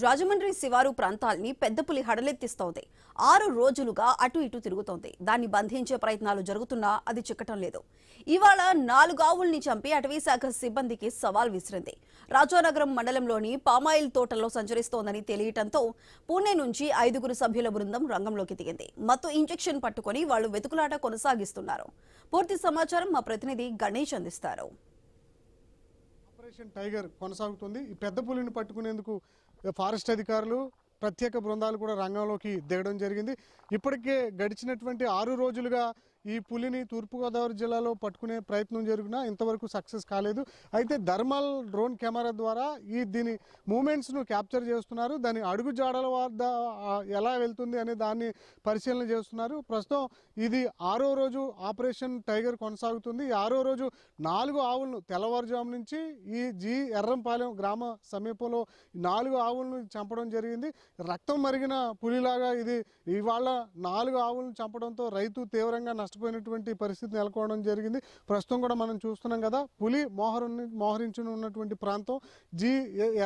రాజమండ్రి శివారు ప్రాంతాల్ని పెద్ద పులి హడలెత్తిస్తోంది. 6 రోజులుగా అటు ఇటు తిరుగుతోంది. దాన్ని బంధించే ప్రయత్నాలు జరుగుతున్నా అది చిక్కటం లేదు. ఇవాళ 4 ఆవుల్ని చంపి అటవీశాఖ సిబ్బందికి సవాల్ విసిరింది. రాజానగరం మండలంలోని పామాయిల్ తోటల్లో సంచరిస్తోందని తెలియటంతో పూణే నుంచి 5 సభ్యుల బృందం రంగంలోకి దిగింది. మత్తు ఇంజెక్షన్ పట్టుకుని వాళ్లు వెతుకులాట కొనసాగిస్తున్నారు. పూర్తి సమాచారం మా ప్రతినిధి గణేష్ అందిస్తారు. ఆపరేషన్ టైగర్ కొనసాగుతుంది. ఈ పెద్ద పులిని పట్టుకునేందుకు ఫారెస్ట్ అధికారులు ప్రత్యేక బృందాలు కూడా రంగంలోకి దిగడం జరిగింది. ఇప్పటికే గడిచినటువంటి 6 రోజులుగా ఈ పులిని తూర్పుగోదావరి జిల్లాలో పట్టుకునే ప్రయత్నం జరిగినా ఇంతవరకు సక్సెస్ కాలేదు. అయితే థర్మల్ డ్రోన్ కెమెరా ద్వారా దీని మూమెంట్స్ను క్యాప్చర్ చేస్తున్నారు. దాని అడుగు జాడల వద్ద ఎలా వెళ్తుంది అనే దాన్ని పరిశీలన చేస్తున్నారు. ప్రస్తుతం ఇది 6వ రోజు ఆపరేషన్ టైగర్ కొనసాగుతుంది. ఈ 6వ రోజు 4 ఆవులను తెల్లవారుజాము నుంచి ఈ ఎర్రంపాలెం గ్రామ సమీపంలో 4 ఆవులను చంపడం జరిగింది. రక్తం మరిగిన పులిలాగా ఇది ఇవాళ 4 ఆవులను చంపడంతో రైతు తీవ్రంగా నష్టపోయినటువంటి పరిస్థితి నెలకొనడం జరిగింది. ప్రస్తుతం కూడా మనం చూస్తున్నాం కదా, పులి మోహరించి ఉన్నటువంటి ప్రాంతం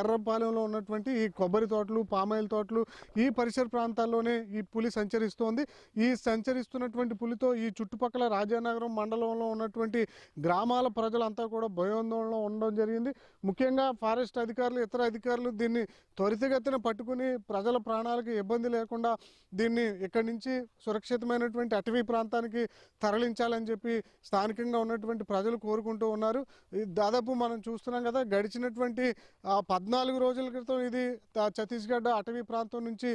ఎర్రపాలెంలో ఉన్నటువంటి ఈ కొబ్బరి తోటలు, పామాయిల్ తోటలు, ఈ పరిసర ప్రాంతాల్లోనే ఈ పులి సంచరిస్తోంది. ఈ సంచరిస్తున్నటువంటి పులితో ఈ చుట్టుపక్కల రాజానగరం మండలంలో ఉన్నటువంటి గ్రామాల ప్రజలంతా కూడా భయాందోళనలో ఉండడం జరిగింది. ముఖ్యంగా ఫారెస్ట్ అధికారులు, ఇతర అధికారులు దీన్ని త్వరితగతిన పట్టుకుని ప్రజల ప్రాణాలకు ఇబ్బంది లేకుండా దీన్ని ఇక్కడి నుంచి సురక్షితమైనటువంటి అటవీ ప్రాంతానికి తరలించాలని చెప్పి స్థానికంగా ఉన్నటువంటి ప్రజలు కోరుకుంటూ ఉన్నారు. దాదాపు మనం చూస్తున్నాం కదా, గడిచినటువంటి 14 రోజుల క్రితం ఇది ఛత్తీస్గఢ్ అటవీ ప్రాంతం నుంచి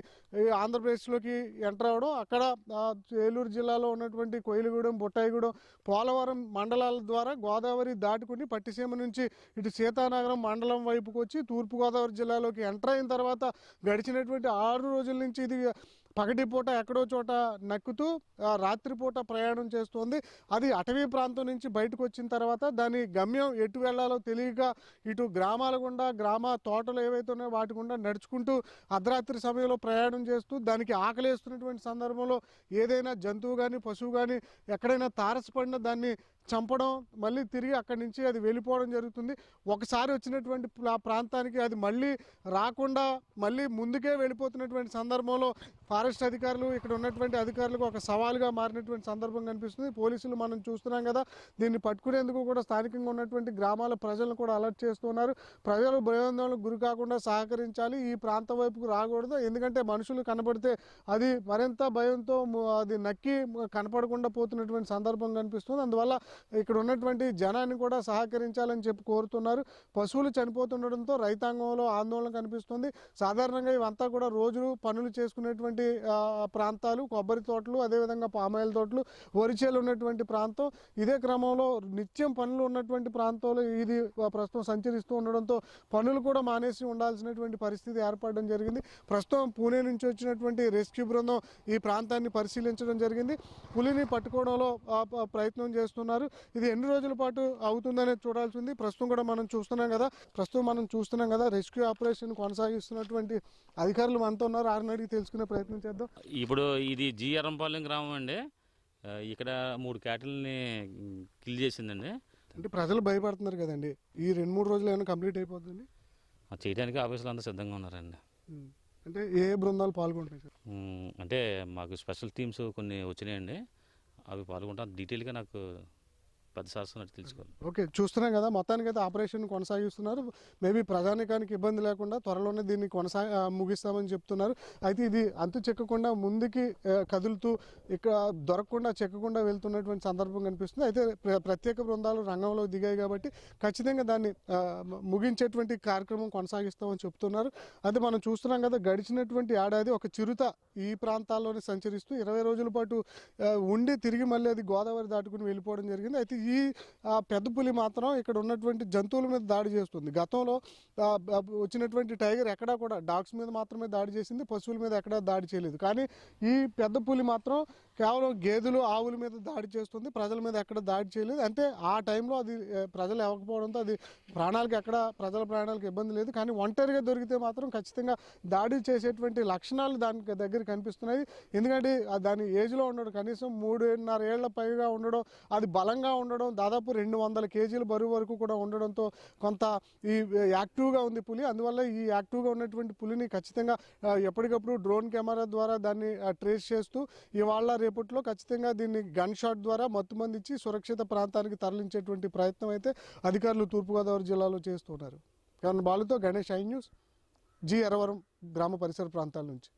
ఆంధ్రప్రదేశ్లోకి ఎంటర్ అవ్వడం, అక్కడ ఏలూరు జిల్లాలో ఉన్నటువంటి కోయిలగూడెం, బుట్టాయిగూడెం, పోలవరం మండలాల ద్వారా గోదావరి దాటుకుని పట్టిసీమ నుంచి ఇటు సీతానగరం మండలం వైపుకు వచ్చి తూర్పుగోదావరి జిల్లాలోకి ఎంటర్ అయిన తర్వాత గడిచినటువంటి 6 రోజుల నుంచి ఇది పగటిపూట ఎక్కడో చోట నక్కుతూ రాత్రిపూట ప్రయాణం చేస్తోంది. అది అటవీ ప్రాంతం నుంచి బయటకు వచ్చిన తర్వాత దాని గమ్యం ఎటు వెళ్లాలో తెలియక ఇటు గ్రామాల గుండా, గ్రామ తోటలు ఏవైతే ఉన్నాయో వాటి గుండా నడుచుకుంటూ అర్ధరాత్రి సమయంలో ప్రయాణం చేస్తూ దానికి ఆకలేస్తున్నటువంటి సందర్భంలో ఏదైనా జంతువు కానీ, పశువు కానీ ఎక్కడైనా తారసపడిన దాన్ని చంపడం, మళ్ళీ తిరిగి అక్కడి నుంచి అది వెళ్ళిపోవడం జరుగుతుంది. ఒకసారి వచ్చినటువంటి ప్రాంతానికి అది మళ్ళీ రాకుండా మళ్ళీ ముందుకే వెళ్ళిపోతున్నటువంటి సందర్భంలో ఫారెస్ట్ అధికారులు, ఇక్కడ ఉన్నటువంటి అధికారులకు ఒక సవాలుగా మారినటువంటి సందర్భం కనిపిస్తుంది. పోలీసులు మనం చూస్తున్నాం కదా, దీన్ని పట్టుకునేందుకు కూడా స్థానికంగా ఉన్నటువంటి గ్రామాల ప్రజలను కూడా అలర్ట్ చేస్తున్నారు. ప్రజలు భయాందోళనకు గురి కాకుండా సహకరించాలి, ఈ ప్రాంతం వైపుకు రాకూడదు. ఎందుకంటే మనుషులు కనపడితే అది మరింత భయంతో అది నక్కి కనపడకుండా పోతున్నటువంటి సందర్భం కనిపిస్తుంది. అందువల్ల ఇక్కడ ఉన్నటువంటి జనాన్ని కూడా సహకరించాలని చెప్పి కోరుతున్నారు. పశువులు చనిపోతుండడంతో రైతాంగంలో ఆందోళన కనిపిస్తుంది. సాధారణంగా ఇవంతా కూడా రోజు పనులు చేసుకునేటువంటి ప్రాంతాలు, కొబ్బరి తోటలు, అదేవిధంగా పామాయిల్ తోటలు, వరిచేలు ఉన్నటువంటి ప్రాంతం. ఇదే క్రమంలో నిత్యం పనులు ఉన్నటువంటి ప్రాంతంలో ఇది ప్రస్తుతం సంచరిస్తూ ఉండడంతో పనులు కూడా మానేసి ఉండాల్సినటువంటి పరిస్థితి ఏర్పడడం జరిగింది. ప్రస్తుతం పూణే నుంచి వచ్చినటువంటి రెస్క్యూ బృందం ఈ ప్రాంతాన్ని పరిశీలించడం జరిగింది. పులిని పట్టుకోవడంలో ప్రయత్నం చేస్తున్నారు. ఇది ఎన్ని రోజుల పాటు అవుతుందనేది చూడాల్సి ఉంది. ప్రస్తుతం మనం చూస్తున్నాం కదా రెస్క్యూ ఆపరేషన్ కొనసాగిస్తున్నటువంటి అధికారులు మనతో ఉన్నారు. వారిని అడిగి తెలుసుకునే ప్రయత్నం చేద్దాం. ఇప్పుడు ఇది ఎర్రంపాలెం గ్రామం అండి. ఇక్కడ 3 క్యాటిల్ని కిల్ చేసిందండి. అంటే ప్రజలు భయపడుతున్నారు కదండి, ఈ 2-3 రోజులు ఏమైనా కంప్లీట్ అయిపోతుంది చేయడానికి ఆఫీసులు అంతా సిద్ధంగా ఉన్నారండి. అంటే ఏ బృందాలు పాల్గొంటాయి సార్? అంటే మాకు స్పెషల్ టీమ్స్ కొన్ని వచ్చినాయండి, అవి పాల్గొంటాం. డీటెయిల్గా నాకు పెద్ద శాస్త్రం తెలుసుకోవాలి. ఓకే, చూస్తున్నాం కదా, మొత్తానికి అయితే ఆపరేషన్ కొనసాగిస్తున్నారు. మేబీ ప్రజానికానికి ఇబ్బంది లేకుండా త్వరలోనే దీన్ని ముగిస్తామని చెప్తున్నారు. అయితే ఇది అంతు చెక్కకుండా ముందుకి కదులుతూ ఇక్కడ దొరకకుండా చెక్కకుండా వెళ్తున్నటువంటి సందర్భం కనిపిస్తుంది. అయితే ప్రత్యేక బృందాలు రంగంలో దిగాయి కాబట్టి ఖచ్చితంగా దాన్ని ముగించేటువంటి కార్యక్రమం కొనసాగిస్తామని చెప్తున్నారు. అయితే మనం చూస్తున్నాం కదా, గడిచినటువంటి ఏడాది ఒక చిరుత ఈ ప్రాంతాల్లోనే సంచరిస్తూ 20 రోజుల పాటు ఉండి తిరిగి మళ్ళీ అది గోదావరి దాటుకుని వెళ్ళిపోవడం జరిగింది. అయితే ఈ పెద్ద పులి మాత్రం ఇక్కడ ఉన్నటువంటి జంతువుల మీద దాడి చేస్తుంది. గతంలో వచ్చినటువంటి టైగర్ ఎక్కడా కూడా డాగ్స్ మీద మాత్రమే దాడి చేసింది, పశువుల మీద ఎక్కడా దాడి చేయలేదు. కానీ ఈ పెద్ద పులి మాత్రం కేవలం గేదెలు, ఆవుల మీద దాడి చేస్తుంది, ప్రజల మీద ఎక్కడ దాడి చేయలేదు. అంటే ఆ టైంలో అది ప్రజలు ఇవ్వకపోవడంతో అది ప్రజల ప్రాణాలకు ఇబ్బంది లేదు. కానీ ఒంటరిగా దొరికితే మాత్రం ఖచ్చితంగా దాడి చేసేటువంటి లక్షణాలు దాని దగ్గర కనిపిస్తున్నాయి. ఎందుకంటే దాని ఏజ్లో ఉండడం, కనీసం 3.5 ఏళ్ల పైగా ఉండడం, అది బలంగా ఉండడం, ఉండడం, దాదాపు 200 కేజీల బరువు వరకు కూడా ఉండడంతో కొంత ఈ యాక్టివ్గా ఉంది పులి. అందువల్ల ఈ యాక్టివ్గా ఉన్నటువంటి పులిని ఖచ్చితంగా ఎప్పటికప్పుడు డ్రోన్ కెమెరా ద్వారా దాన్ని ట్రేస్ చేస్తూ ఇవాళ రేపట్లో ఖచ్చితంగా దీన్ని గన్ షాట్ ద్వారా మత్తుమందించి సురక్షిత ప్రాంతానికి తరలించేటువంటి ప్రయత్నం అయితే అధికారులు తూర్పుగోదావరి జిల్లాలో చేస్తున్నారు. బాలుతో Ganesh, i News, G Erravaram గ్రామ పరిసర ప్రాంతాల నుంచి.